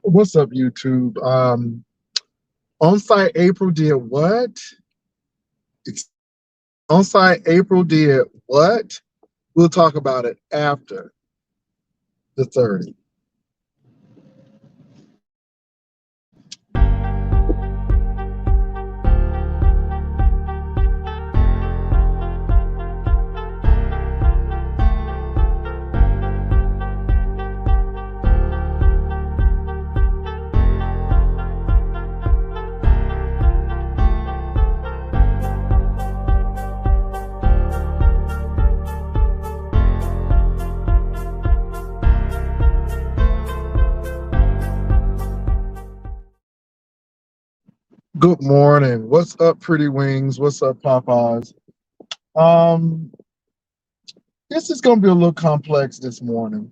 What's up, YouTube? On-site April did what? On-site April did what? We'll talk about it after the 30. Good morning. What's up, Pretty Wings? What's up, Popeyes? Um, this is gonna be a little complex this morning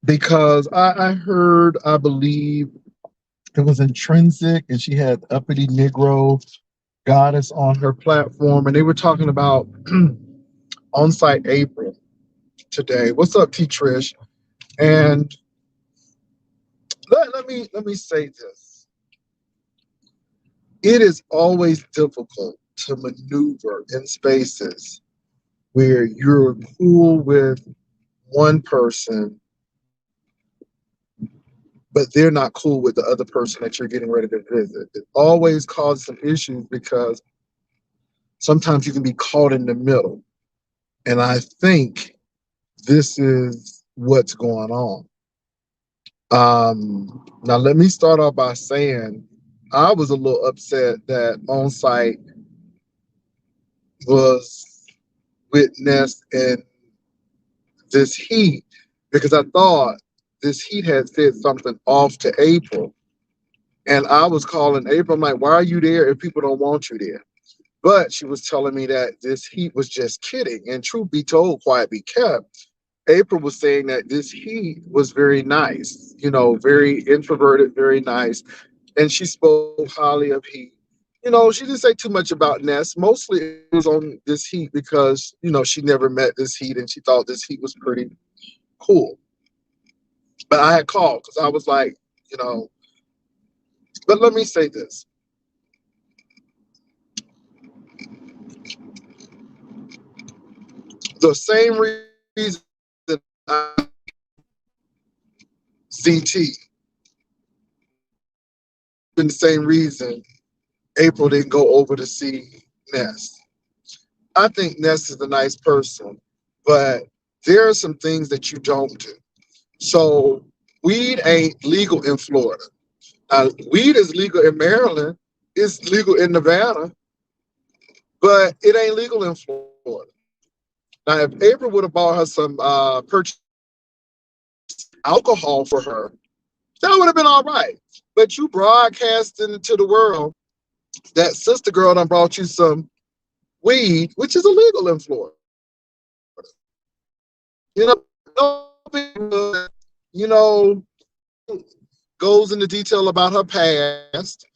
because I heard, I believe it was Intrinsic, and she had Uppity Negro Goddess on her platform, and they were talking about on-site April today. What's up, T Trish? And let me say this. It is always difficult to maneuver in spaces where you're cool with one person, but they're not cool with the other person that you're getting ready to visit. It always causes some issues because sometimes you can be caught in the middle. And I think this is what's going on. Now, let me start off by saying I was a little upset that on site was witnessed in this heat because I thought this heat had said something off to April. And I was calling April, I'm like, why are you there if people don't want you there? But she was telling me that this heat was just kidding. And truth be told, quiet be kept. April was saying that this heat was very nice, very introverted, very nice. And she spoke highly of heat. She didn't say too much about Ness. Mostly it was on this heat because, she never met this heat and she thought this heat was pretty cool. But I had called because I was like, but let me say this. The same reason I ZT, been the same reason April didn't go over to see Ness. I think Ness is a nice person, but there are some things that you don't do. So weed ain't legal in Florida. Weed is legal in Maryland. It's legal in Nevada, but it ain't legal in Florida. Now, if April would have bought her some purchase alcohol for her, that would have been all right. But you broadcasting to the world that sister girl done brought you some weed, which is illegal in Florida. You know, goes into detail about her past.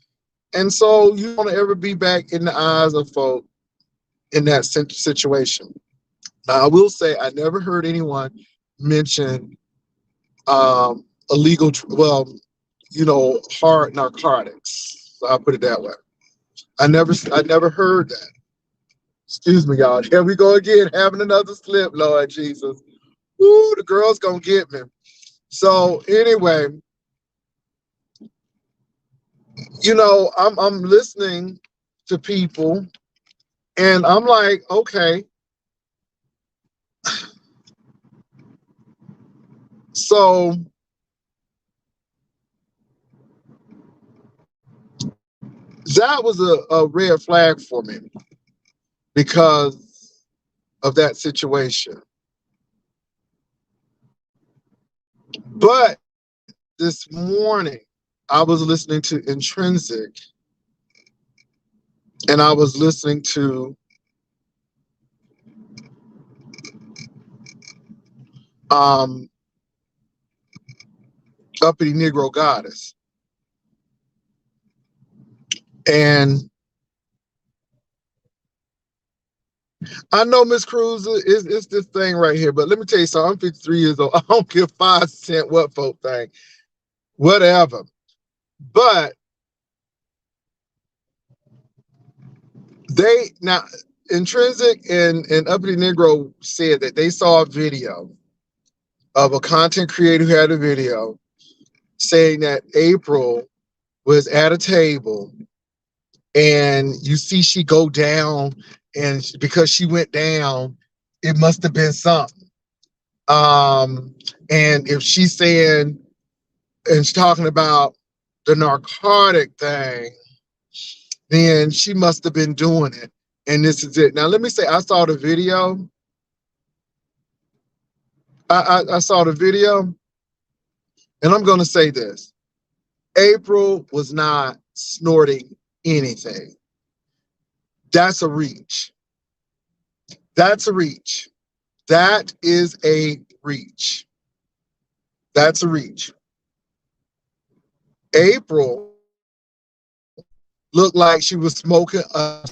And so you want to ever be back in the eyes of folk in that situation. Now, I will say I never heard anyone mention illegal, hard narcotics. So I'll put it that way. I never heard that. Excuse me, y'all. Here we go again, having another slip, Lord Jesus. Ooh, the girl's gonna get me. So anyway, I'm listening to people, and I'm like, okay. So that was a red flag for me because of that situation. But this morning, I was listening to Intrinsic, and I was listening to Uppity Negro Goddess. And I know Miss Cruz is this thing right here, but let me tell you something. I'm 53 years old. I don't give 5 cents what folk think. whatever. But they now Intrinsic and Uppity Negro said that they saw a video of a content creator who had a video saying that April was at a table and you see she go down, and because she went down, it must have been something. And if she's saying and she's talking about the narcotic thing, then she must have been doing it. And this is it. Now, let me say, I saw the video. I saw the video, and I'm going to say this. April was not snorting anything. That's a reach. That's a reach. That is a reach. That's a reach. April looked like she was smoking a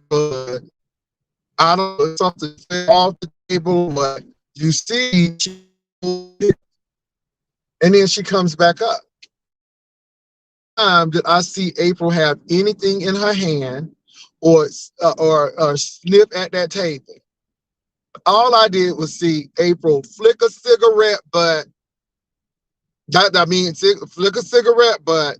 but I don't know, something off the table, but you see, and then she comes back up. Time did I see April have anything in her hand or sniff at that table? All I did was see April flick a cigarette butt. Flick a cigarette butt,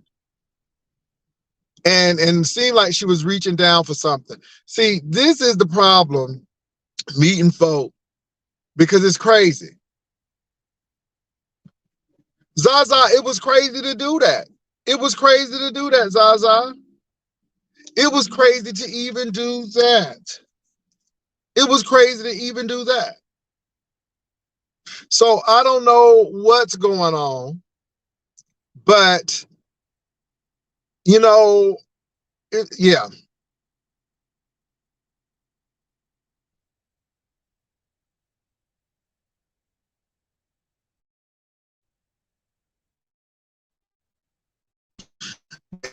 and seemed like she was reaching down for something. See, this is the problem meeting folk, because it's crazy. Zaza, it was crazy to do that. It was crazy to do that, Zaza. It was crazy to even do that. It was crazy to even do that. So I don't know what's going on, but you know, yeah.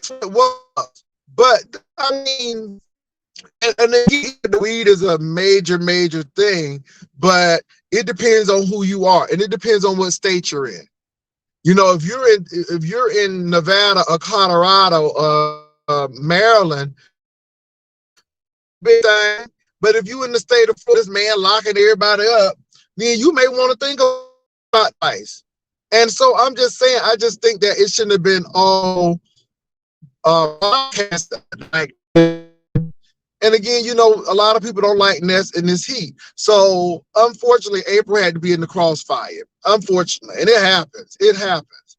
It was, but I mean, and again, the weed is a major, major thing, but it depends on who you are, and it depends on what state you're in. You know, if you're in Nevada or Colorado, Maryland, big thing. But if you in the state of Florida, this man locking everybody up, then you may want to think about twice. And so I'm just saying, I just think that it shouldn't have been all podcast like. And again, you know, a lot of people don't like Ness in this heat. So unfortunately, April had to be in the crossfire. Unfortunately, and it happens. It happens.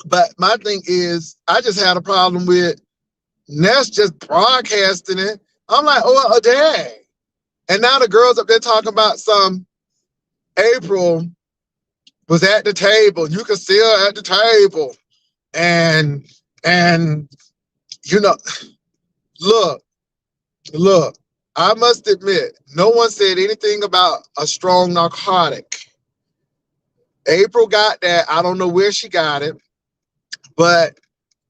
But my thing is, I just had a problem with Ness just broadcasting it. I'm like, oh, dang. And now the girls up there talking about some April was at the table. You could see her at the table. And you know, look, I must admit, no one said anything about a strong narcotic. April got that. I don't know where she got it, but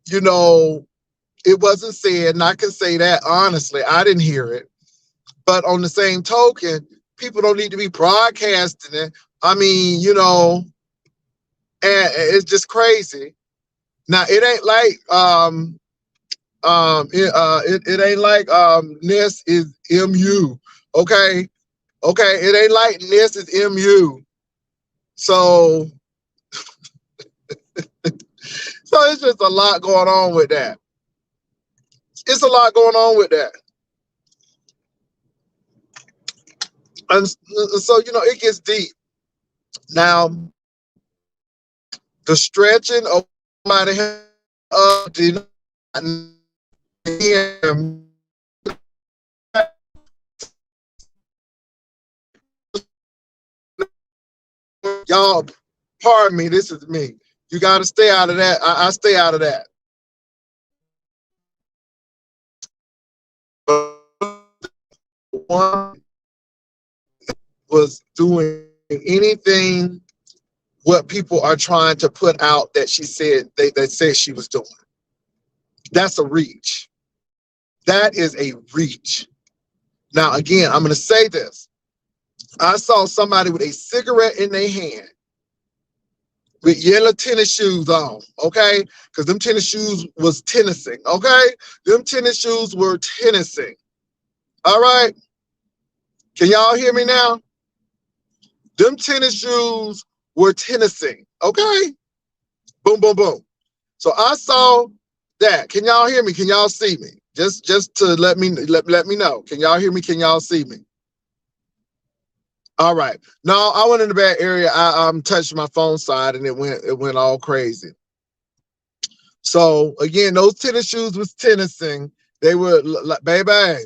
you know, it wasn't said, and I can say that honestly, I didn't hear it. But on the same token, people don't need to be broadcasting it. I mean, you know, and it's just crazy. Now it ain't like it ain't like Ness is MU. Okay. It ain't like Ness is MU. So so it's just a lot going on with that. It's a lot going on with that. And so, you know, it gets deep. Now, the stretching of my did y'all, pardon me, this is me. You got to stay out of that. I stay out of that. One was doing anything what people are trying to put out that she said they said she was doing. That's a reach. That is a reach. Now, again, I'm going to say this. I saw somebody with a cigarette in their hand with yellow tennis shoes on, okay? Because them tennis shoes was tennising, okay? Them tennis shoes were tennising. All right? Can y'all hear me now? Them tennis shoes were tennising, okay? Boom, boom, boom. So I saw that. Can y'all hear me? Can y'all see me? Just to let me know. Can y'all hear me? Can y'all see me? All right. No, I went in the bad area. I touched my phone side and it went all crazy. So again, those tennis shoes was tennising. They were like, baby,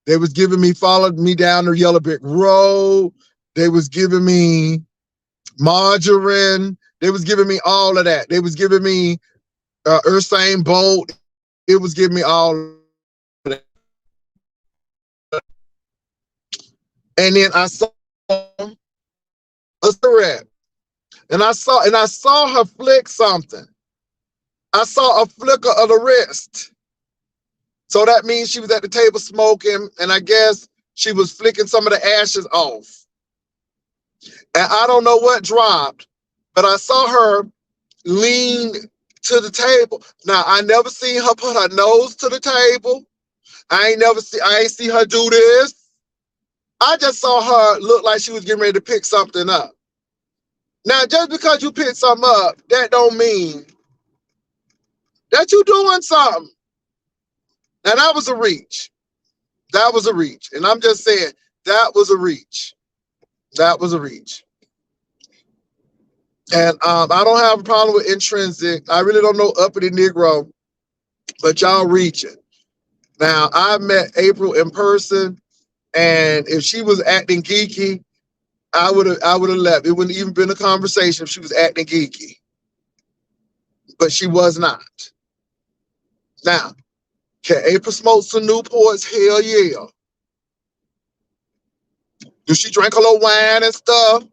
they was giving me, followed me down the yellow brick road. They was giving me margarine. They was giving me all of that. They was giving me Usain Bolt. It was giving me all of that. And then I saw a cigarette. And I saw her flick something. I saw a flicker of the wrist. So that means she was at the table smoking, and I guess she was flicking some of the ashes off. And I don't know what dropped, but I saw her lean to the table. Now, I never seen her put her nose to the table. I ain't see her do this. I just saw her look like she was getting ready to pick something up. Now, just because you pick something up, that don't mean that you doing something. Now, that was a reach. That was a reach. And I'm just saying, that was a reach. That was a reach. And I don't have a problem with intrinsic. I really don't know uppity Negro, but y'all reaching. Now, I met April in person, and if she was acting geeky, I would have left. It wouldn't even been a conversation if she was acting geeky. But she was not. Now, can April smoke some Newports? Hell yeah. Do she drink a little wine and stuff?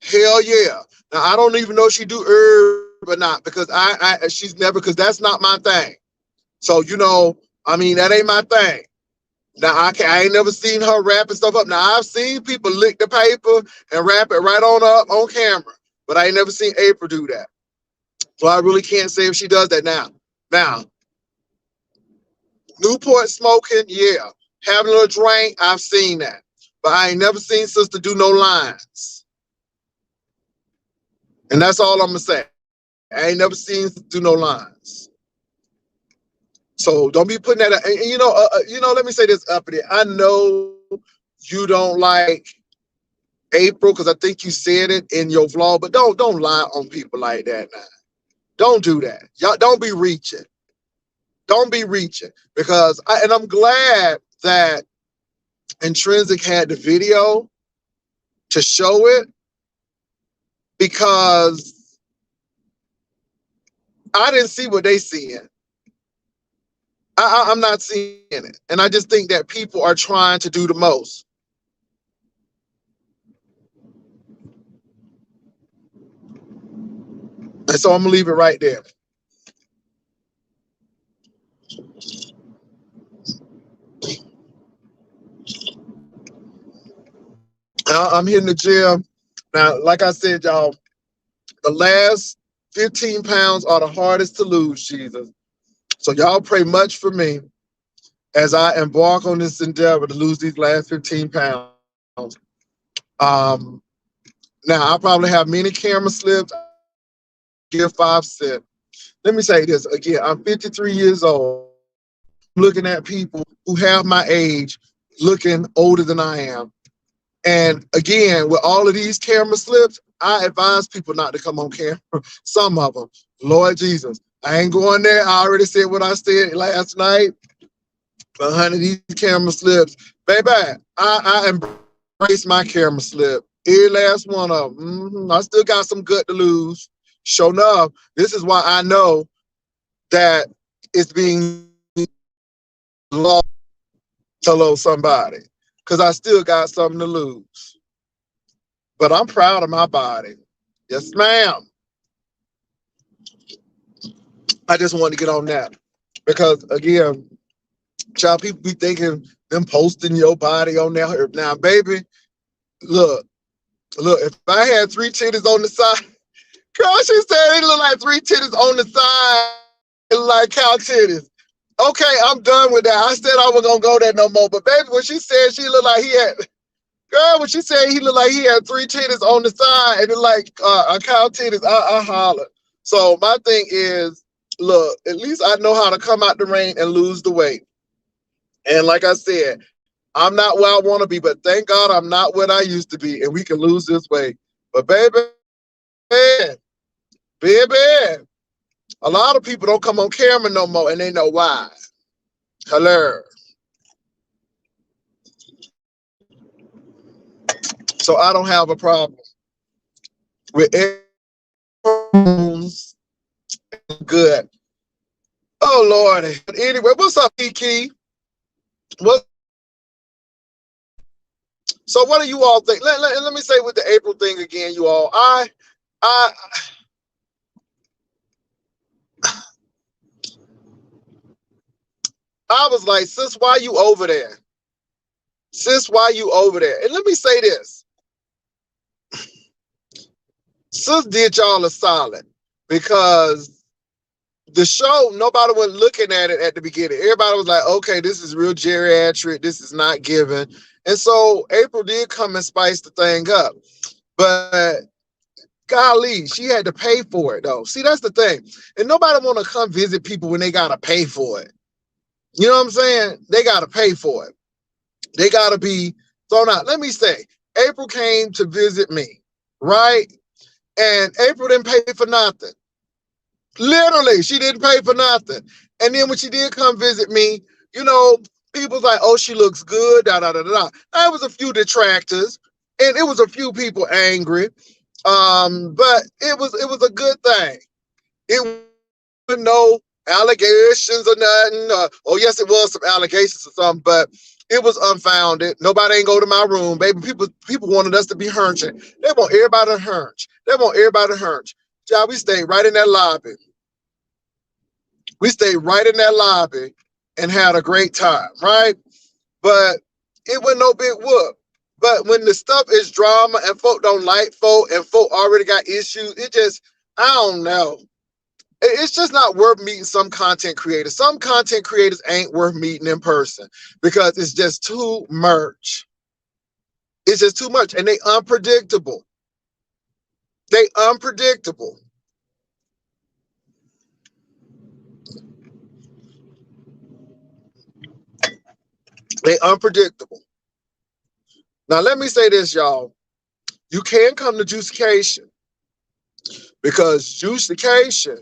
Hell yeah. Now, I don't even know if she do herb or not, because she's never, because that's not my thing. So, that ain't my thing. Now, I ain't never seen her wrapping stuff up. Now, I've seen people lick the paper and wrap it right on up on camera, but I ain't never seen April do that. So I really can't say if she does that now. Now, Newport smoking, yeah. Having a little drink, I've seen that. But I ain't never seen sister do no lines. And that's all I'm going to say. I ain't never seen sister do no lines. So don't be putting that. And let me say this up there. I know you don't like April because I think you said it in your vlog, but don't lie on people like that now. Don't do that. Y'all don't be reaching. Don't be reaching, because I'm glad that Intrinsic had the video to show it, because I didn't see what they seeing. I'm not seeing it. And I just think that people are trying to do the most. And so I'm gonna leave it right there. I'm hitting the gym. Now, like I said, y'all, the last 15 pounds are the hardest to lose, Jesus. So y'all pray much for me as I embark on this endeavor to lose these last 15 pounds. Now, I probably have many camera slips. Give 5 cents. Let me say this again. I'm 53 years old, looking at people who have my age, looking older than I am. And again, with all of these camera slips, I advise people not to come on camera. Some of them. Lord Jesus, I ain't going there. I already said what I said last night. But honey, these camera slips, baby, I embrace my camera slip. Every last one of them. I still got some gut to lose. Sure enough, this is why I know that it's being lost. Hello, somebody. Because I still got something to lose. But I'm proud of my body. Yes, ma'am. I just wanted to get on that. Because, again, child, people be thinking them posting your body on there. Now, baby, Look, if I had three titties on the side, girl, she said it look like three titties on the side, like cow titties. Okay, I'm done with that. I said I wasn't gonna go there no more. But baby, when she said she looked like he had, girl, when she said he looked like he had three titties on the side and it like a cow titties, I hollered. So my thing is, look, at least I know how to come out the rain and lose the weight. And like I said, I'm not where I want to be, but thank God I'm not what I used to be, and we can lose this weight. But baby, baby, a lot of people don't come on camera no more, and they know why. Hello. So I don't have a problem with everyone's good. Oh Lord. But anyway, what's up, Kiki? What? So what do you all think? Let me say with the April thing again, you all. I was like, sis, why you over there? Sis, why you over there? And let me say this. Sis did y'all a solid because the show, nobody was looking at it at the beginning. Everybody was like, okay, this is real geriatric. This is not given. And so April did come and spice the thing up. But golly, she had to pay for it, though. See, that's the thing. And nobody want to come visit people when they got to pay for it. You know what I'm saying? They got to pay for it. They got to be thrown out. Let me say, April came to visit me, right? And April didn't pay for nothing. Literally, she didn't pay for nothing. And then when she did come visit me, you know, people's like, oh, she looks good, da da da da. There was a few detractors, and it was a few people angry. But it was a good thing. It was no allegations or nothing. Oh, yes, it was some allegations or something, but it was unfounded. Nobody ain't go to my room, baby. People wanted us to be hunching. They want everybody to hunch. They want everybody to hunch. Child, we stayed right in that lobby. We stayed right in that lobby and had a great time, right? But it was no big whoop. But when the stuff is drama and folk don't like folk and folk already got issues, it just, I don't know. It's just not worth meeting some content creators. Some content creators ain't worth meeting in person because it's just too much. It's just too much. And they unpredictable. They unpredictable. They unpredictable. Now, let me say this, y'all. You can come to Juicecation because Juicecation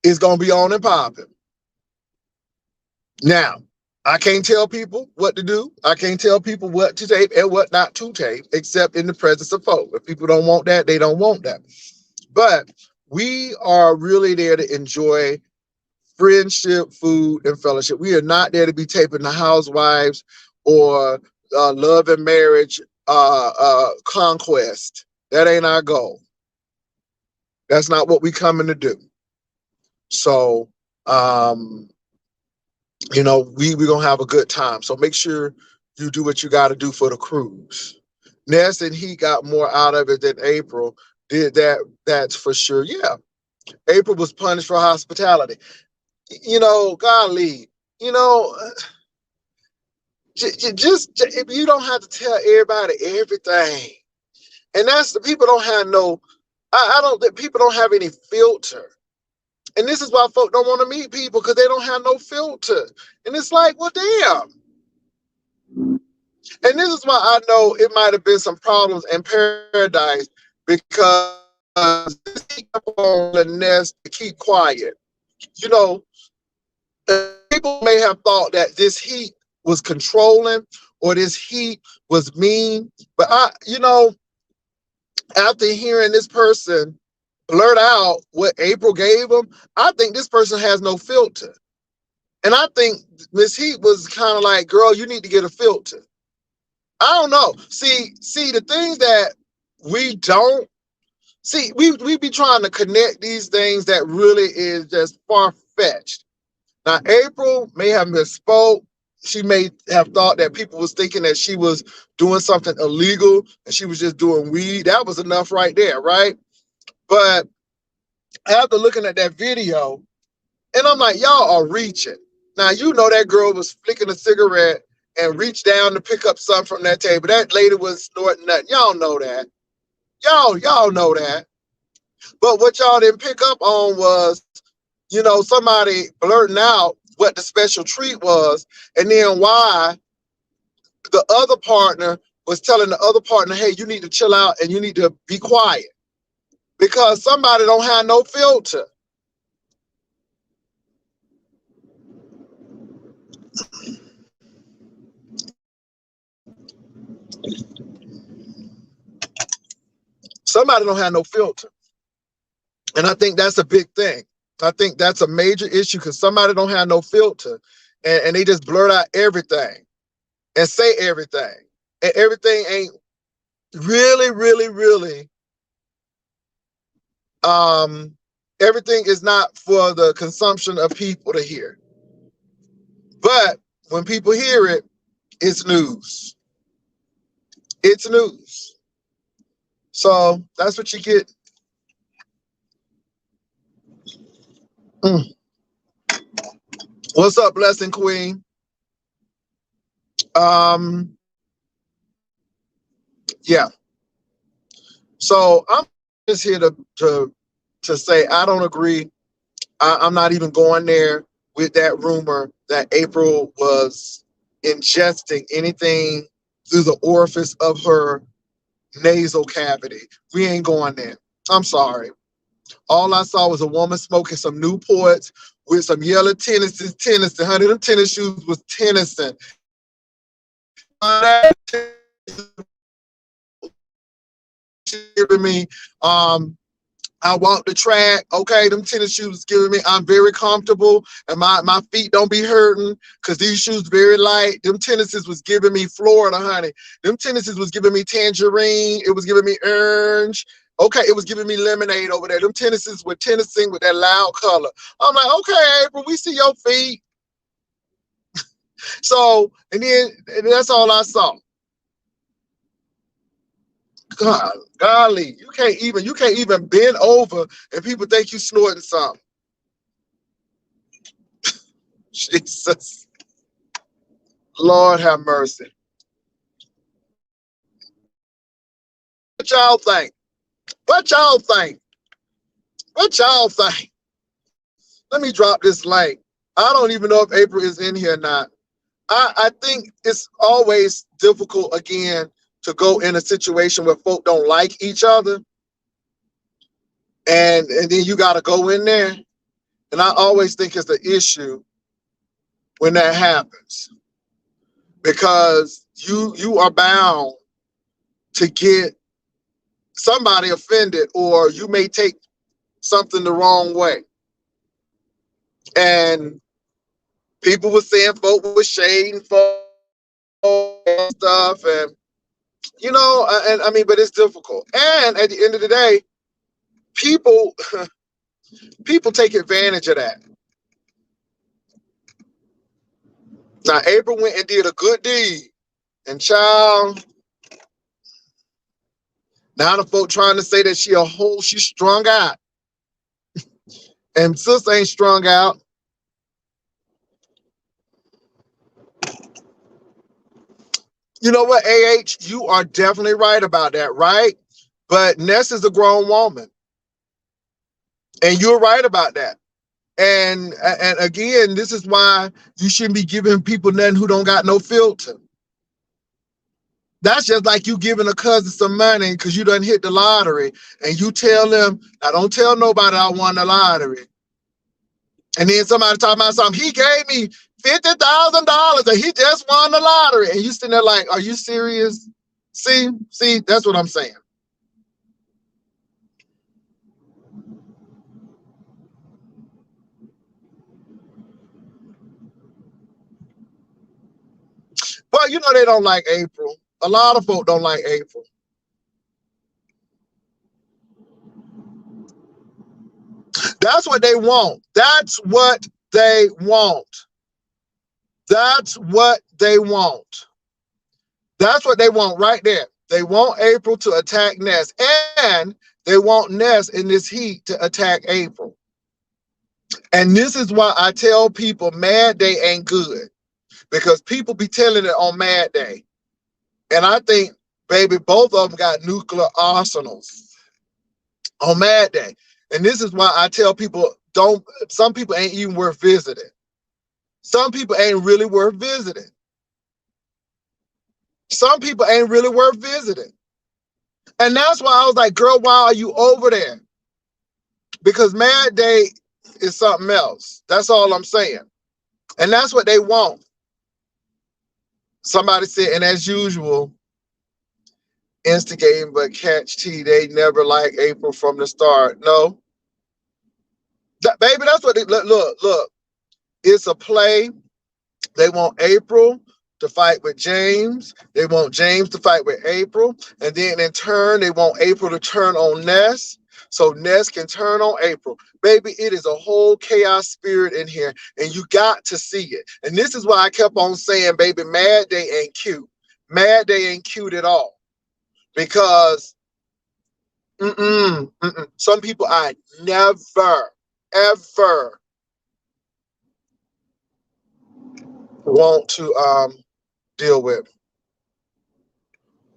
is going to be on and popping. Now, I can't tell people what to do. I can't tell people what to tape and what not to tape, except in the presence of folk. If people don't want that, they don't want that. But we are really there to enjoy friendship, food, and fellowship. We are not there to be taping the Housewives or Love and Marriage Conquest. That ain't our goal. That's not what we coming to do. So, you know, we're going to have a good time. So make sure you do what you got to do for the cruise. Ness and he got more out of it than April did. That's for sure. Yeah. April was punished for hospitality. You know, golly, you know, just if you don't have to tell everybody everything. And that's the people don't have no, I don't think people don't have any filter. And this is why folk don't want to meet people because they don't have no filter. And it's like, well, damn. And this is why I know it might have been some problems in Paradise because he kept on the nest to keep quiet. You know, people may have thought that this heat was controlling or this heat was mean. But you know, after hearing this person blurt out what April gave him, I think this person has no filter. And I think Miss Heat was kind of like, girl, you need to get a filter. I don't know. See, the things that we don't see, we be trying to connect these things that really is just far-fetched. Now, April may have misspoke. she may have thought that people was thinking that she was doing something illegal and she was just doing weed. That was enough right there, right? But after looking at that video, and I'm like, y'all are reaching. Now, you know that girl was flicking a cigarette and reached down to pick up something from that table. That lady was snorting nothing. Y'all know that. Y'all know that. But what y'all didn't pick up on was, you know, somebody blurting out what the special treat was, and then why the other partner was telling the other partner, hey, you need to chill out and you need to be quiet because somebody don't have no filter. Somebody don't have no filter. And I think that's a big thing. I think that's a major issue because somebody don't have no filter and they just blurt out everything and say everything. And everything ain't really, everything is not for the consumption of people to hear. But when people hear it, it's news. It's news. So that's what you get. What's up, Blessing Queen? Yeah. So I'm just here to say I don't agree. I'm not even going there with that rumor that April was ingesting anything through the orifice of her nasal cavity. We ain't going there. I'm sorry. All I saw was a woman smoking some Newports with some yellow Tennessee's. Honey, them tennis shoes was Tennessee. Giving me, I walked the track. Okay, them tennis shoes giving me, I'm very comfortable and my feet don't be hurting because these shoes very light. Them tennises was giving me Florida, honey. Them tennises was giving me tangerine. It was giving me orange. Okay, it was giving me lemonade over there. Them tennises were Tennessee with that loud color. I'm like, okay, April, we see your feet. So, and that's all I saw. God, golly, you can't even bend over and people think you snorting something. Jesus. Lord have mercy. What y'all think? What y'all think? What y'all think? Let me drop this link. I don't even know if April is in here or not. I think it's always difficult, again, to go in a situation where folk don't like each other. And then you got to go in there. And I always think it's the issue when that happens. Because you are bound to get somebody offended, or you may take something the wrong way. And people were saying folk was shading folk and stuff, and you know, and I mean, but it's difficult. And at the end of the day, people take advantage of that. Now, April went and did a good deed, and child, now the folk trying to say that she's strung out, and sis ain't strung out. You know what, AH, you are definitely right about that, right? But Ness is a grown woman, and you're right about that. And again, this is why you shouldn't be giving people nothing who don't got no filter. That's just like you giving a cousin some money because you done hit the lottery, and you tell them, I don't tell nobody I won the lottery. And then somebody talking about something, he gave me $50,000 and he just won the lottery. And you sitting there like, are you serious? See, that's what I'm saying. But you know they don't like April. A lot of folk don't like April. That's what they want. That's what they want. That's what they want. That's what they want right there. They want April to attack Ness, and they want Ness in this heat to attack April. And this is why I tell people Mad Day ain't good, because people be telling it on Mad Day. And I think, baby, both of them got nuclear arsenals on Mad Day. And this is why I tell people, some people ain't even worth visiting. Some people ain't really worth visiting. Some people ain't really worth visiting. And that's why I was like, girl, why are you over there? Because Mad Day is something else. That's all I'm saying. And that's what they want. Somebody said, and as usual, instigating but catch T, they never like April from the start. No. Baby, that's what they look. It's a play. They want April to fight with James. They want James to fight with April. And then in turn, they want April to turn on Ness, so Ness can turn on April. Baby, it is a whole chaos spirit in here, and you got to see it. And this is why I kept on saying, baby, Mad Day ain't cute. Mad Day ain't cute at all. Because some people I never, ever want to deal with.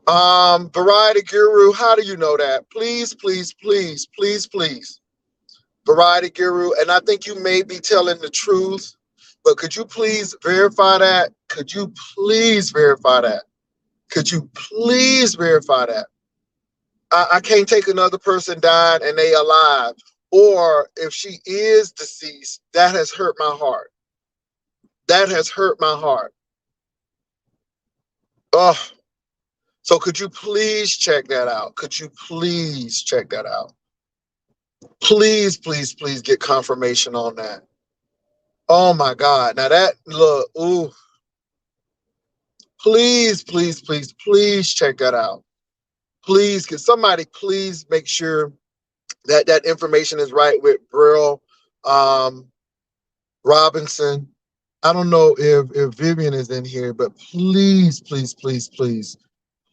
Variety Guru, how do you know that? Please, please, please, please, please. Variety Guru, and I think you may be telling the truth, but could you please verify that? Could you please verify that? Could you please verify that? I can't take another person dying and they alive. Or if she is deceased, that has hurt my heart. That has hurt my heart. Oh, so could you please check that out? Could you please check that out? Please, please, please get confirmation on that. Oh my God. Now that look, ooh. Please, please, please, please check that out. Please, can somebody please make sure that that information is right with Brill Robinson. I don't know if Vivian is in here, but please, please, please, please,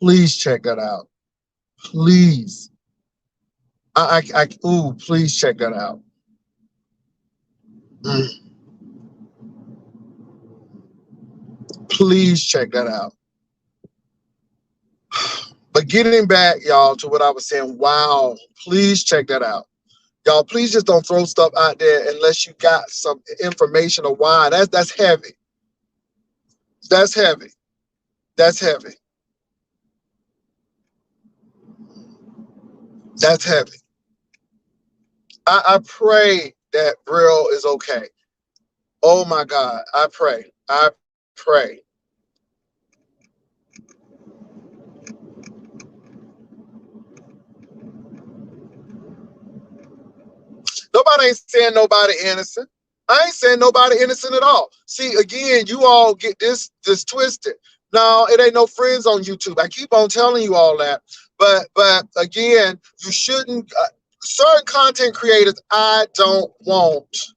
please check that out. Please. Please check that out. Please check that out. But getting back, y'all, to what I was saying, wow, please check that out. Y'all, please just don't throw stuff out there unless you got some information of why. That's heavy. That's heavy. That's heavy. That's heavy. I pray that Brill is okay. Oh my God, I pray. I pray. Nobody ain't saying nobody innocent. I ain't saying nobody innocent at all. See, again, you all get this twisted. No, it ain't no friends on YouTube. I keep on telling you all that. But again, you shouldn't. Certain content creators, I don't want.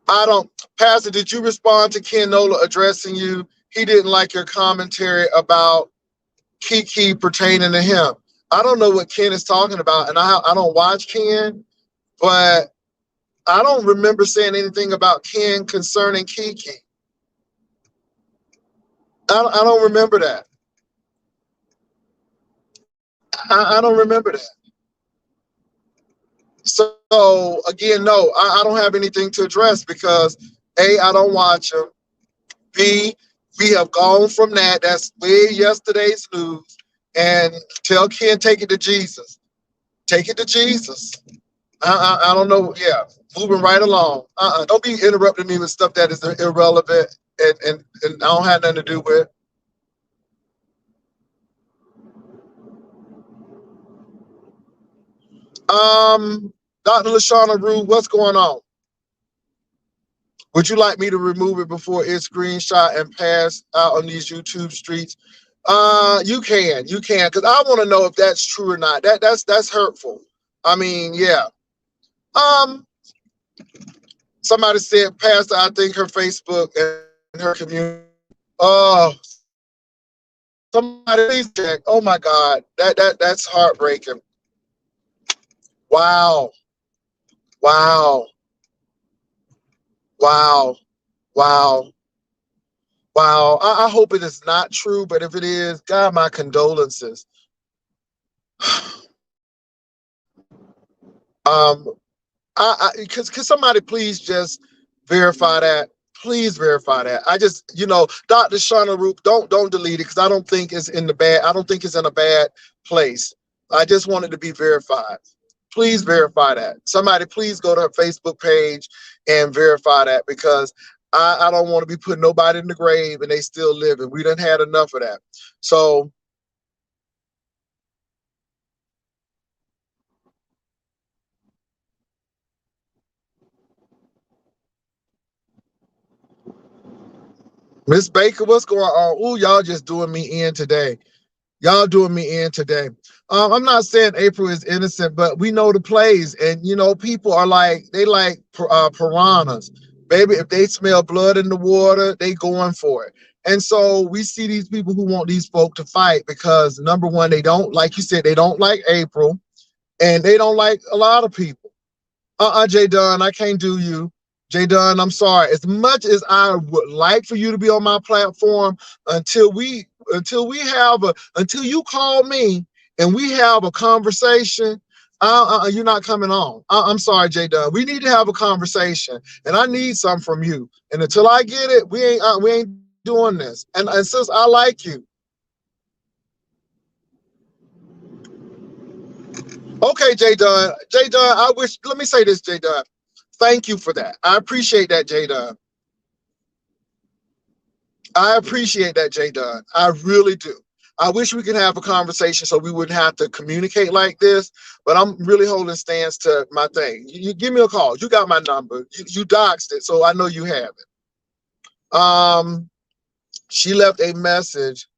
I don't. Pastor, did you respond to Ken Nola addressing you? He didn't like your commentary about Kiki pertaining to him. I don't know what Ken is talking about, and I don't watch Ken, but I don't remember saying anything about Ken concerning Kiki. I don't remember that. I don't remember that. So again, no, I don't have anything to address because A, I don't watch him. B, we have gone from that. That's way yesterday's news. And tell Ken, take it to Jesus. Take it to Jesus. I don't know. Yeah, moving right along. Don't be interrupting me with stuff that is irrelevant and I don't have nothing to do with. Dr. Lashana Rue, what's going on? Would you like me to remove it before it's screenshot and pass out on these YouTube streets? You can, because I want to know if that's true or not. That's hurtful. I mean, yeah. Somebody said, Pastor, I think her Facebook and her community. Oh, somebody please check. Oh my God, that's heartbreaking. Wow, wow, wow, wow, wow. I hope it is not true, but if it is, God, my condolences. Um, could somebody please just verify that? Please verify that. I just, Dr. Shauna Roop, don't delete it because I don't think it's in the bad. I don't think it's in a bad place. I just wanted to be verified. Please verify that. Somebody please go to her Facebook page and verify that because I don't want to be putting nobody in the grave and they still living. We done had enough of that. So Miss Baker, what's going on? Ooh, y'all just doing me in today. Y'all doing me in today. I'm not saying April is innocent, but we know the plays, and people are like piranhas. Baby, if they smell blood in the water, they going for it. And so we see these people who want these folk to fight because number one, they don't, like you said, they don't like April, and they don't like a lot of people. Jay Dunn, I can't do you. Jay Dunn, I'm sorry. As much as I would like for you to be on my platform, until you call me and we have a conversation, you're not coming on. I'm sorry, Jay Dunn. We need to have a conversation, and I need some from you. And until I get it, we ain't doing this. And since I like you, okay, Jay Dunn. Jay Dunn, let me say this, Jay Dunn. Thank you for that. I appreciate that, Jay Dunn. I appreciate that, Jay Dunn. I really do. I wish we could have a conversation so we wouldn't have to communicate like this, but I'm really holding stance to my thing. You give me a call. You got my number. You doxed it, so I know you have it. She left a message.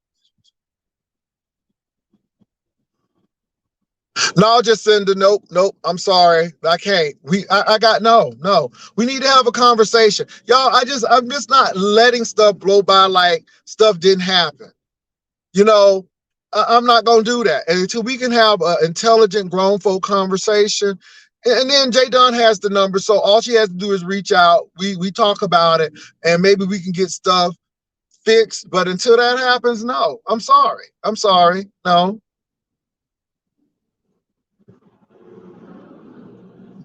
No, just send a nope. I'm sorry. I can't. I got no. We need to have a conversation. Y'all, I'm just not letting stuff blow by like stuff didn't happen. I'm not gonna do that. And until we can have an intelligent grown folk conversation. And then Jay Dunn has the number. So all she has to do is reach out. We talk about it and maybe we can get stuff fixed. But until that happens, no. I'm sorry. No.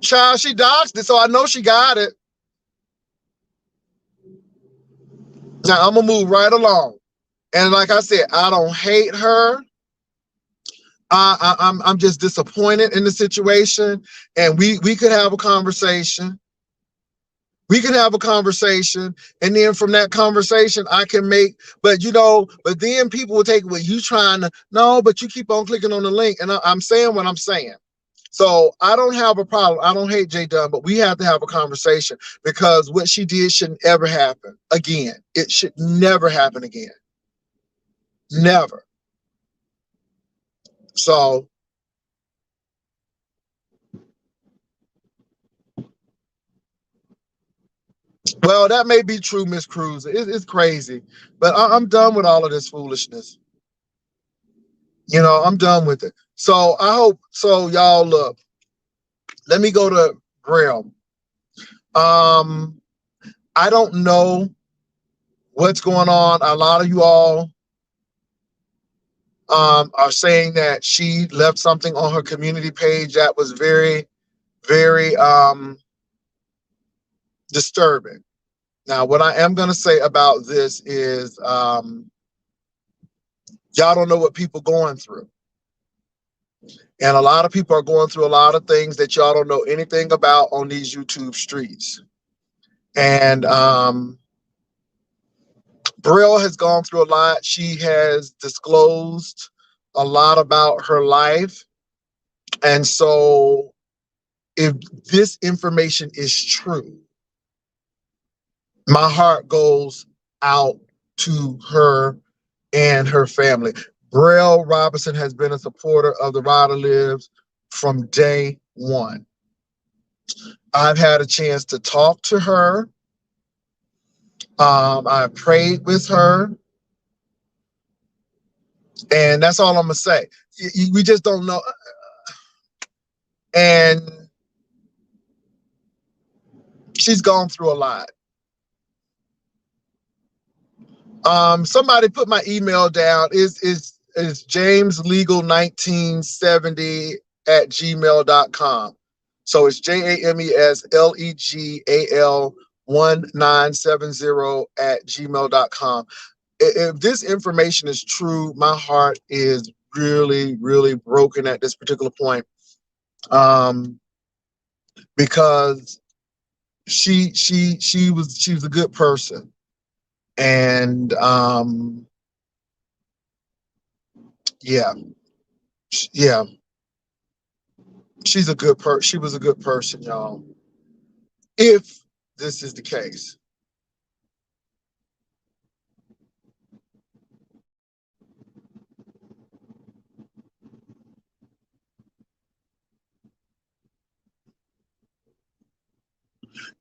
Child, she dodged it, so I know she got it. Now I'm gonna move right along. And like I said, I don't hate her. I'm just disappointed in the situation, and we could have a conversation. We can have a conversation, and then from that conversation, I can make. But then people will take what you trying to. No, but you keep on clicking on the link, and I'm saying what I'm saying. So I don't have a problem. I don't hate Jay Dunn, but we have to have a conversation because what she did shouldn't ever happen again. It should never happen again. Never. So, well, that may be true, Miss Cruz. It's crazy, but I'm done with all of this foolishness. I'm done with it. So I hope so. Y'all, look. Let me go to Braille. I don't know what's going on. A lot of you all are saying that she left something on her community page that was very, very disturbing. Now, what I am going to say about this is y'all don't know what people going through. And a lot of people are going through a lot of things that y'all don't know anything about on these YouTube streets. And Brielle has gone through a lot. She has disclosed a lot about her life. And so if this information is true, my heart goes out to her and her family. Brielle Robinson has been a supporter of the Rider Lives from day one. I've had a chance to talk to her. I prayed with her, and that's all I'm gonna say. We just don't know. And she's gone through a lot. Somebody put my email down. Is jameslegal1970 @gmail.com. So it's JAMESLEGAL1970 @gmail.com. If this information is true, my heart is really, really broken at this particular point. Because she was a good person. And yeah, yeah, she was a good person, y'all. If this is the case.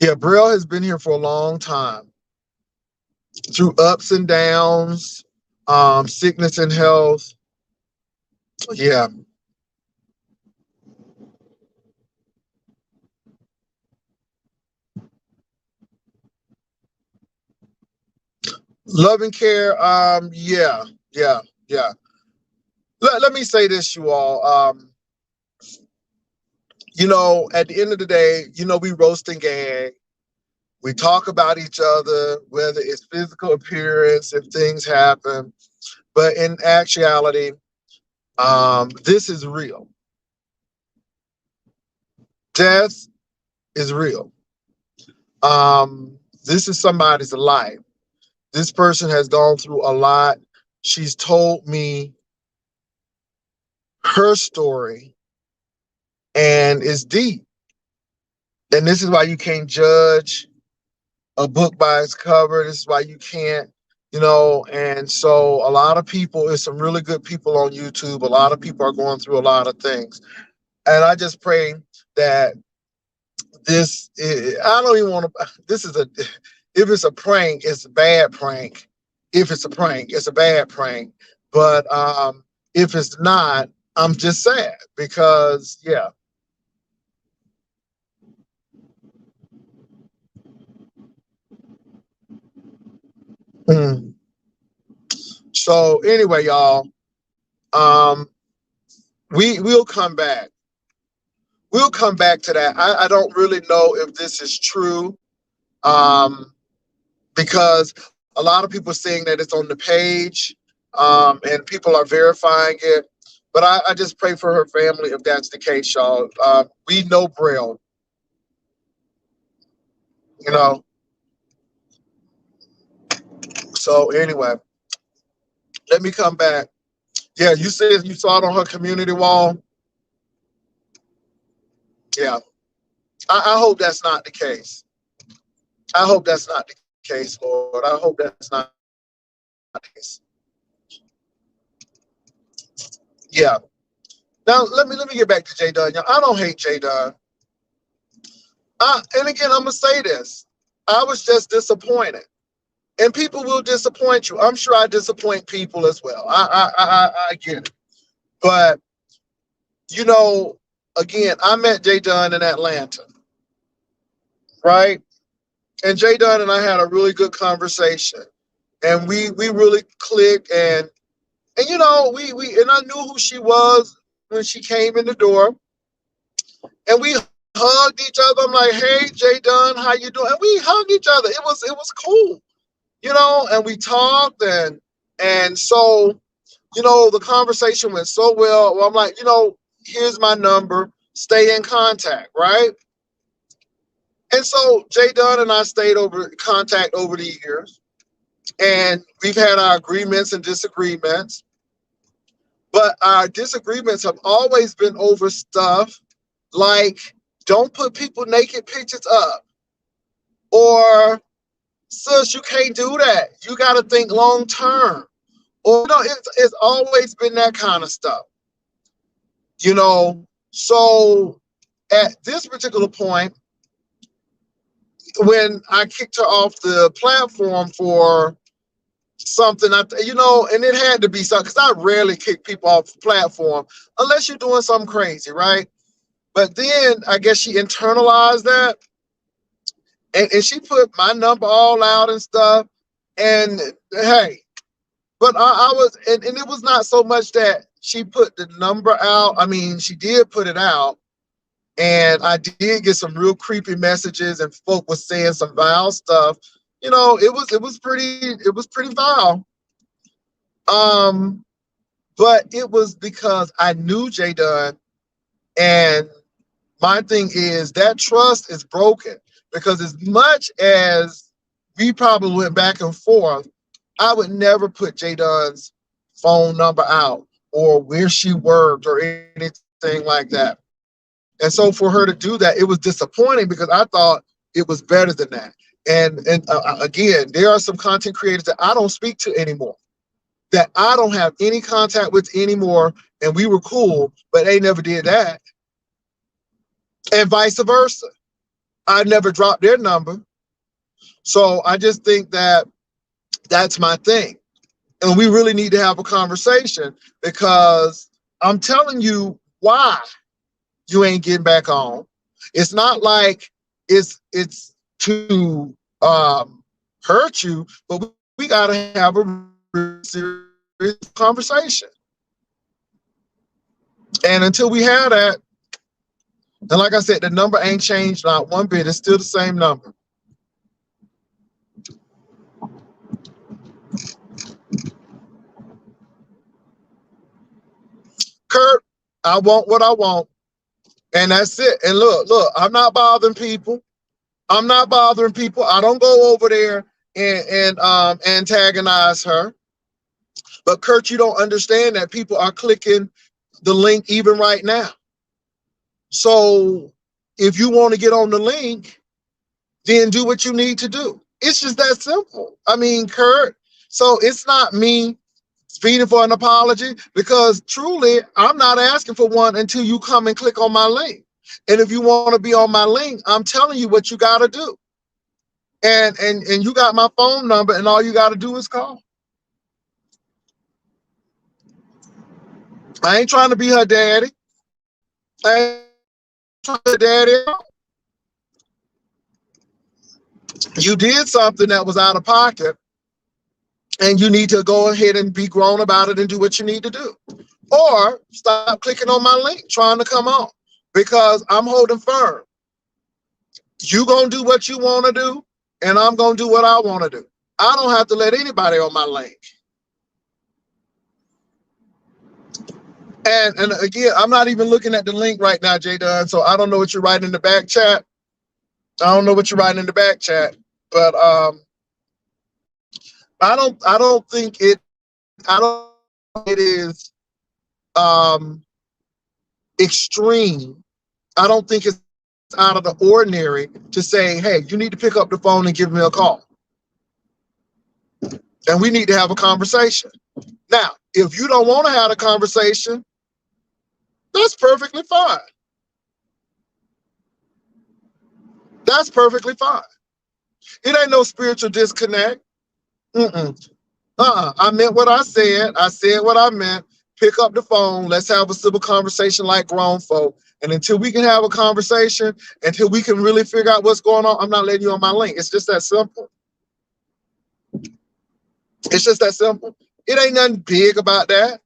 Yeah, Braille has been here for a long time, through ups and downs, sickness and health. Yeah. Love and care. Yeah, yeah, yeah. Let me say this, you all. At the end of the day, we roast and gag. We talk about each other, whether it's physical appearance, if things happen. But in actuality, this is real. Death is real. This is somebody's life. This person has gone through a lot. She's told me her story, and it's deep. And this is why you can't judge a book by its cover. This is why you can't, and so a lot of people, there's some really good people on YouTube. A lot of people are going through a lot of things. And I just pray that I don't even want to, if it's a prank, it's a bad prank. If it's a prank, it's a bad prank. But if it's not, I'm just sad because, yeah. Mm. So anyway, y'all, um, we'll come back. We'll come back to that. I don't really know if this is true, because a lot of people are saying that it's on the page, and people are verifying it. But I just pray for her family if that's the case, y'all. We know Braille, you know. So anyway, let me come back. Yeah, you said you saw it on her community wall. Yeah, I hope that's not the case. I hope that's not the case, Lord. I hope that's not the case. Yeah. Now let me get back to Jay Dunn. I don't hate Jay Dunn. And again, I'm gonna say this. I was just disappointed, and people will disappoint you. I'm sure I disappoint people as well. I get it, but again, I met Jay Dunn in Atlanta, right? And Jay Dunn and I had a really good conversation, and we really clicked, and we and I knew who she was when she came in the door, and we hugged each other. I'm like, "Hey, Jay Dunn, how you doing?" And we hugged each other. It was cool, and we talked, and so the conversation went so well. Well, I'm like, here's my number. Stay in contact, right? And so Jay Dunn and I stayed over contact over the years, and we've had our agreements and disagreements. But our disagreements have always been over stuff like, don't put people naked pictures up, or, sis, you can't do that. You got to think long term. Or it's always been that kind of stuff. So, at this particular point, when I kicked her off the platform for something, and it had to be something, because I rarely kick people off the platform unless you're doing something crazy, right? But then I guess she internalized that, and she put my number all out and stuff. And hey, but I was, and it was not so much that she put the number out. I mean, she did put it out, and I did get some real creepy messages, and folk was saying some vile stuff. It was pretty vile. But it was because I knew J Dunn, and my thing is that trust is broken, because as much as we probably went back and forth, I would never put J Dunn's phone number out or where she worked or anything like that. And so for her to do that, it was disappointing, because I thought it was better than that. And again, there are some content creators that I don't speak to anymore, that I don't have any contact with anymore, and we were cool, but they never did that. And vice versa. I never dropped their number. So I just think that that's my thing. And we really need to have a conversation, because I'm telling you why you ain't getting back on. It's not like it's to hurt you, but we got to have a serious conversation. And until we have that, and like I said, the number ain't changed not one bit. It's still the same number. Kurt, I want what I want, and that's it. And look, I'm not bothering people. I'm not bothering people. I don't go over there and antagonize her. But Kurt, you don't understand that people are clicking the link even right now. So if you want to get on the link, then do what you need to do. It's just that simple. I mean, Kurt, so it's not me speeding for an apology, because truly, I'm not asking for one until you come and click on my link. And if you want to be on my link, I'm telling you what you got to do. And you got my phone number, and all you got to do is call. I ain't trying to be her daddy. I ain't trying to be her daddy. You did something that was out of pocket, and you need to go ahead and be grown about it and do what you need to do. Or stop clicking on my link trying to come on, because I'm holding firm. You gonna do what you want to do, and I'm gonna do what I want to do. I don't have to let anybody on my link. And again, I'm not even looking at the link right now, J Dunn, so I don't know what you're writing in the back chat. I don't know what you're writing in the back chat, but I don't think it is extreme. I don't think it's out of the ordinary to say, hey, you need to pick up the phone and give me a call. And we need to have a conversation. Now, if you don't want to have a conversation, that's perfectly fine. That's perfectly fine. It ain't no spiritual disconnect. I meant what I said. I said what I meant. Pick up the phone. Let's have a civil conversation like grown folk. And until we can have a conversation, until we can really figure out what's going on, I'm not letting you on my link. It's just that simple. It's just that simple. It ain't nothing big about that.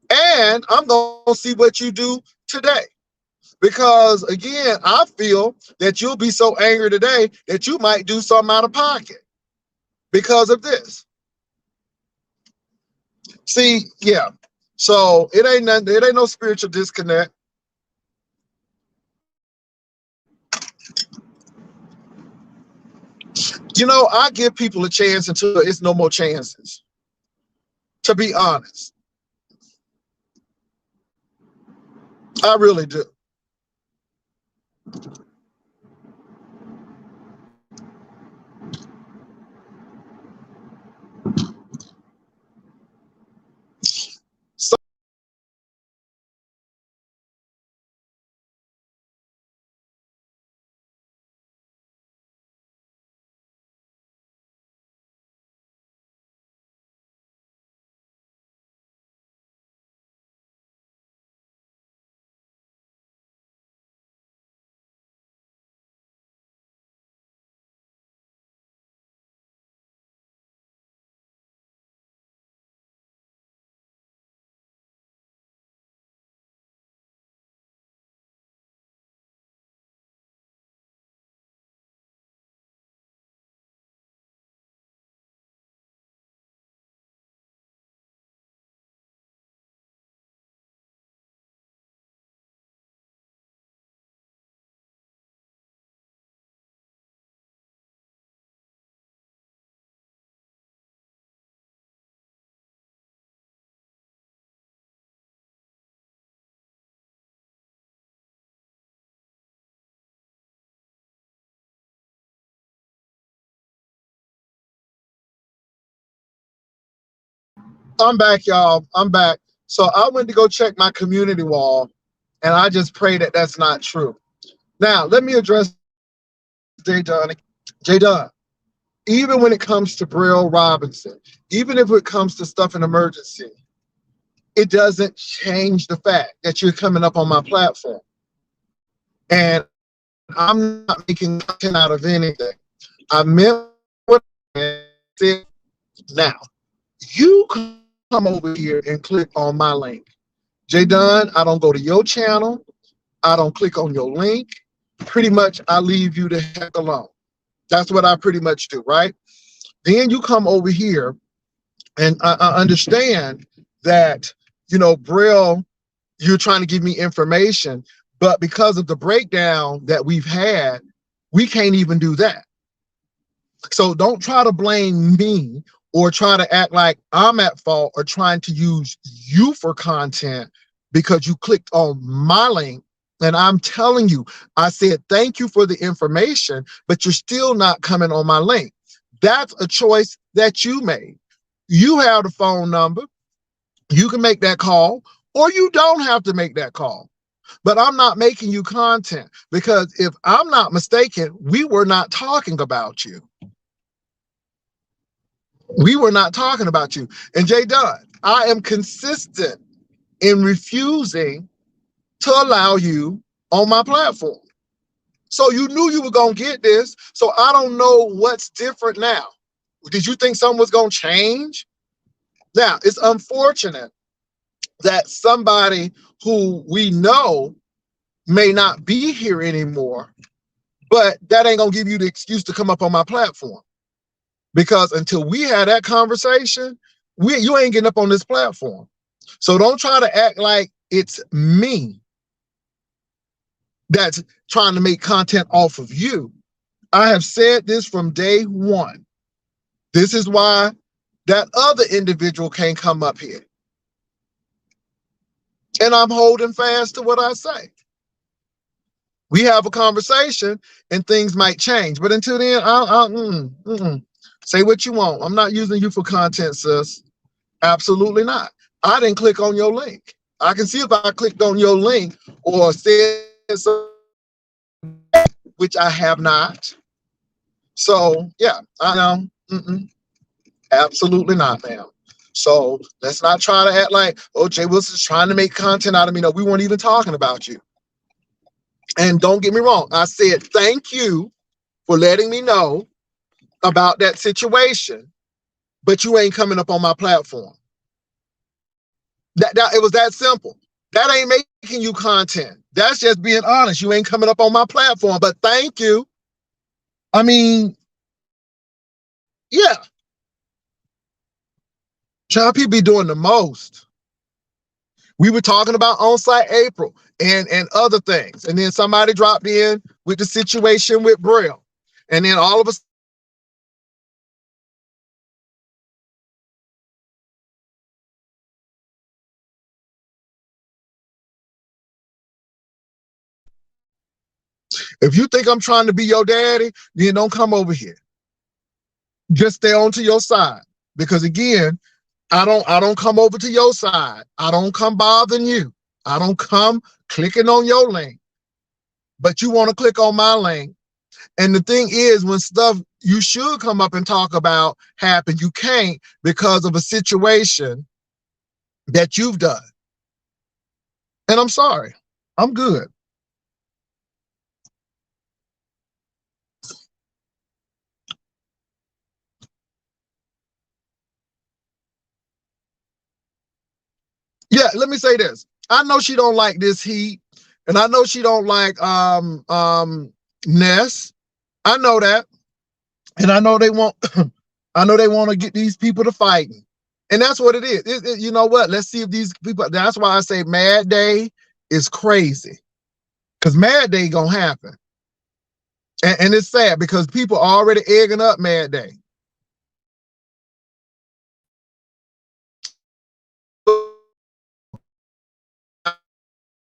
And I'm going to see what you do today. Because again, I feel that you'll be so angry today that you might do something out of pocket because of this. See, yeah. So it ain't nothing, it ain't no spiritual disconnect. I give people a chance until it's no more chances. To be honest. I really do. I'm back, y'all. I'm back. So I went to go check my community wall, and I just pray that that's not true. Now, let me address Jay Dunn. Jay Dunn, even when it comes to Brill Robinson, even if it comes to stuff in emergency, it doesn't change the fact that you're coming up on my platform. And I'm not making content out of anything. I meant what I said. Now, you come over here and click on my link. Jay Dunn, I don't go to your channel. I don't click on your link. Pretty much, I leave you the heck alone. That's what I pretty much do, right? Then you come over here, and I understand that, you know, Brill, you're trying to give me information, but because of the breakdown that we've had, we can't even do that. So don't try to blame me or try to act like I'm at fault or trying to use you for content because you clicked on my link. And I'm telling you, I said, thank you for the information, but you're still not coming on my link. That's a choice that you made. You have the phone number. You can make that call, or you don't have to make that call. But I'm not making you content because if I'm not mistaken, we were not talking about you. We were not talking about you. And Jay Dunn, I am consistent in refusing to allow you on my platform. So you knew you were going to get this. So I don't know what's different now. Did you think something was going to change? Now, it's unfortunate that somebody who we know may not be here anymore, but that ain't going to give you the excuse to come up on my platform. Because until we had that conversation, you ain't getting up on this platform. So don't try to act like it's me that's trying to make content off of you. I have said this from day one. This is why that other individual can't come up here. And I'm holding fast to what I say. We have a conversation and things might change. But until then, say what you want. I'm not using you for content, sis. Absolutely not. I didn't click on your link. I can see if I clicked on your link or said something, which I have not. So, yeah, I know. Absolutely not, ma'am. So let's not try to act like, oh, Jay Wilson's trying to make content out of me. No, we weren't even talking about you. And don't get me wrong. I said, thank you for letting me know about that situation, but you ain't coming up on my platform. That it was that simple. That ain't making you content. That's just being honest. You ain't coming up on my platform, but thank you. I mean, yeah. Child, people be doing the most. We were talking about on-site April and other things. And then somebody dropped in with the situation with Brill. And then all of a sudden, if you think I'm trying to be your daddy, then don't come over here. Just stay on to your side. Because again, I don't come over to your side. I don't come bothering you. I don't come clicking on your link. But you want to click on my link. And the thing is, when stuff you should come up and talk about happen, you can't because of a situation that you've done. And I'm sorry. I'm good. Yeah, let me say this. I know she don't like this heat, and I know she don't like Ness. I know that. And I know they want I know they want to get these people to fighting. And that's what it is. You know what? Let's see if these people, that's why I say Mad Day is crazy. Because Mad Day gonna happen. And it's sad because people are already egging up Mad Day.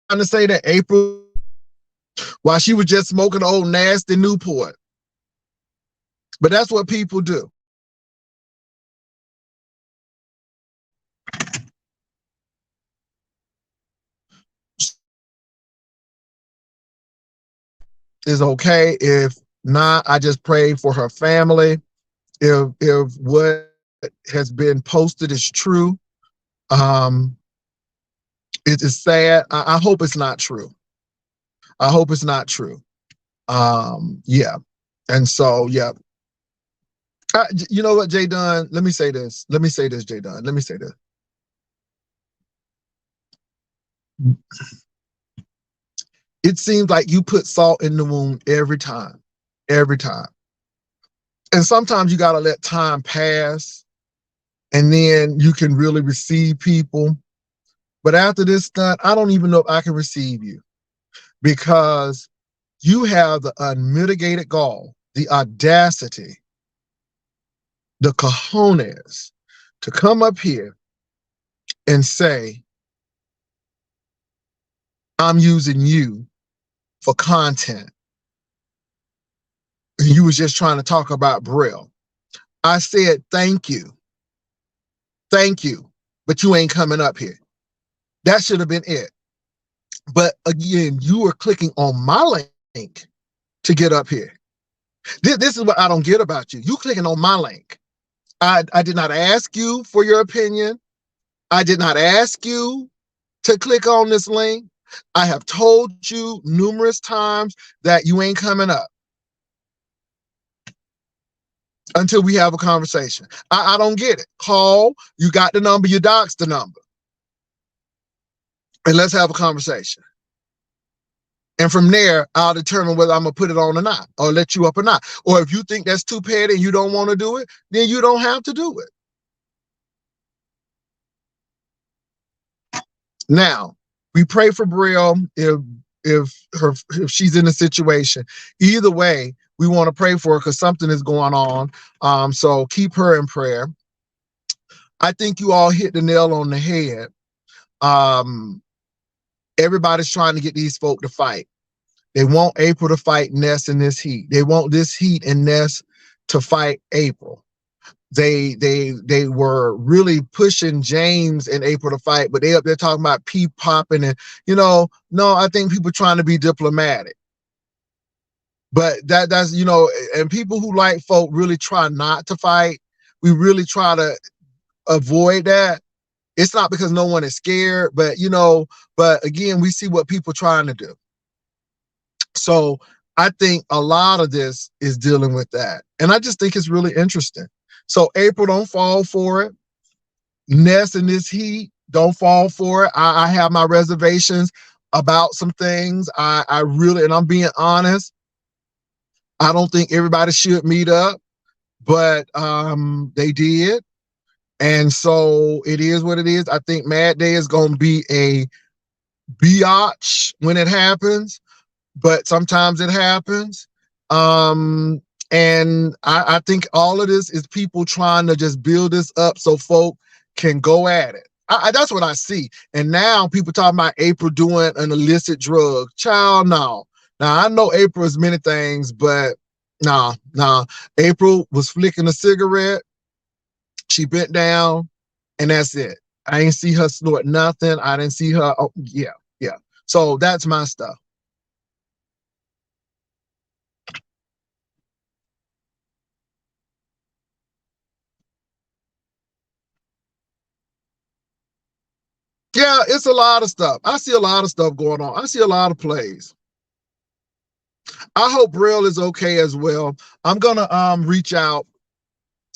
Trying to say that April, while she was just smoking old nasty Newport. But that's what people do. is okay. If not, I just pray for her family. If what has been posted is true, um, it is sad. I hope it's not true. I hope it's not true. Yeah. And so, yeah. You know what, Jay Dunn? Let me say this. Let me say this, Jay Dunn. Let me say this. It seems like you put salt in the wound every time, every time. And sometimes you got to let time pass and then you can really receive people. But after this stunt, I don't even know if I can receive you because you have the unmitigated gall, the audacity, the cojones to come up here and say, I'm using you for content. And you was just trying to talk about Braille. I said, thank you. Thank you. But you ain't coming up here. That should have been it. But again, you were clicking on my link to get up here. This is what I don't get about you. You clicking on my link. I did not ask you for your opinion. I did not ask you to click on this link. I have told you numerous times that you ain't coming up until we have a conversation. I don't get it. Call, you got the number, you doxed the number. And let's have a conversation. And from there, I'll determine whether I'm going to put it on or not, or let you up or not. Or if you think that's too petty and you don't want to do it, then you don't have to do it. Now, we pray for Brielle if she's in a situation. Either way, we want to pray for her because something is going on. So keep her in prayer. I think you all hit the nail on the head. Everybody's trying to get these folk to fight. They want April to fight Ness in this heat. They want this heat and Ness to fight April. They were really pushing James and April to fight, but they up there talking about pee popping and no, I think people trying to be diplomatic. But that's and people who like folk really try not to fight. We really try to avoid that. It's not because no one is scared, but but again, we see what people trying to do. So I think a lot of this is dealing with that. And I just think it's really interesting. So April, don't fall for it. Ness in this heat, don't fall for it. I have my reservations about some things. I really, and I'm being honest, I don't think everybody should meet up, but they did. And so it is what it is. I think Mad Day is going to be a biatch when it happens, but sometimes it happens. And I think all of this is people trying to just build this up so folk can go at it. That's what I see. And now people talking about April doing an illicit drug. Child, no. Now, I know April is many things, but nah. April was flicking a cigarette. She bent down, and that's it. I ain't see her snort nothing. I didn't see her. Oh, yeah. So that's my stuff. Yeah, it's a lot of stuff. I see a lot of stuff going on. I see a lot of plays. I hope Braille is okay as well. I'm gonna reach out.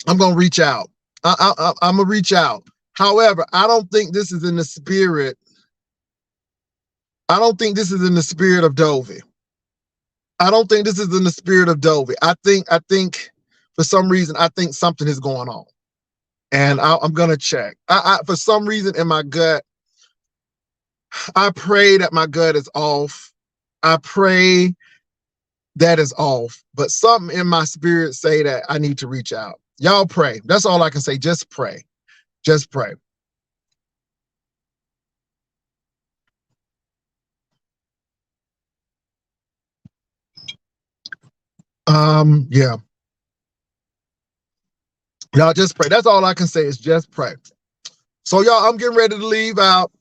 I'm gonna reach out. I'm gonna reach out. However, I don't think this is in the spirit. I don't think this is in the spirit of Dovey. I don't think this is in the spirit of Dovey. I think for some reason I think something is going on, and I'm gonna check. For some reason in my gut, I pray that my gut is off. I pray that is off, but something in my spirit say that I need to reach out. Y'all pray. That's all I can say. Just pray. Just pray. Yeah. Y'all just pray. That's all I can say is just pray. So y'all, I'm getting ready to leave out.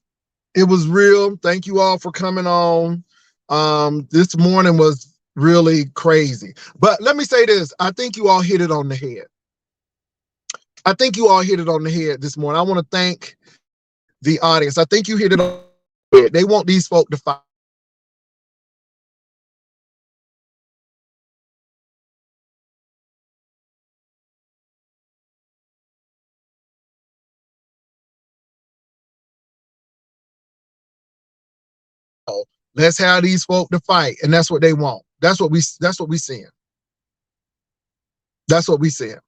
It was real. Thank you all for coming on. This morning was really crazy. But let me say this. I think you all hit it on the head. I think you all hit it on the head this morning. I want to thank the audience. I think you hit it on the head. They want these folk to fight. Let's have these folk to fight. And that's what they want. That's what we seeing. That's what we seeing.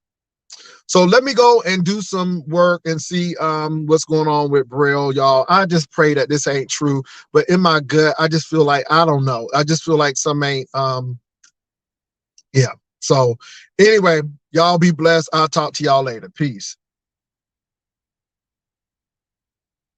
So let me go and do some work and see what's going on with Braille, y'all. I just pray that this ain't true, but in my gut, I just feel like, I don't know. I just feel like some ain't, yeah. So anyway, y'all be blessed. I'll talk to y'all later. Peace.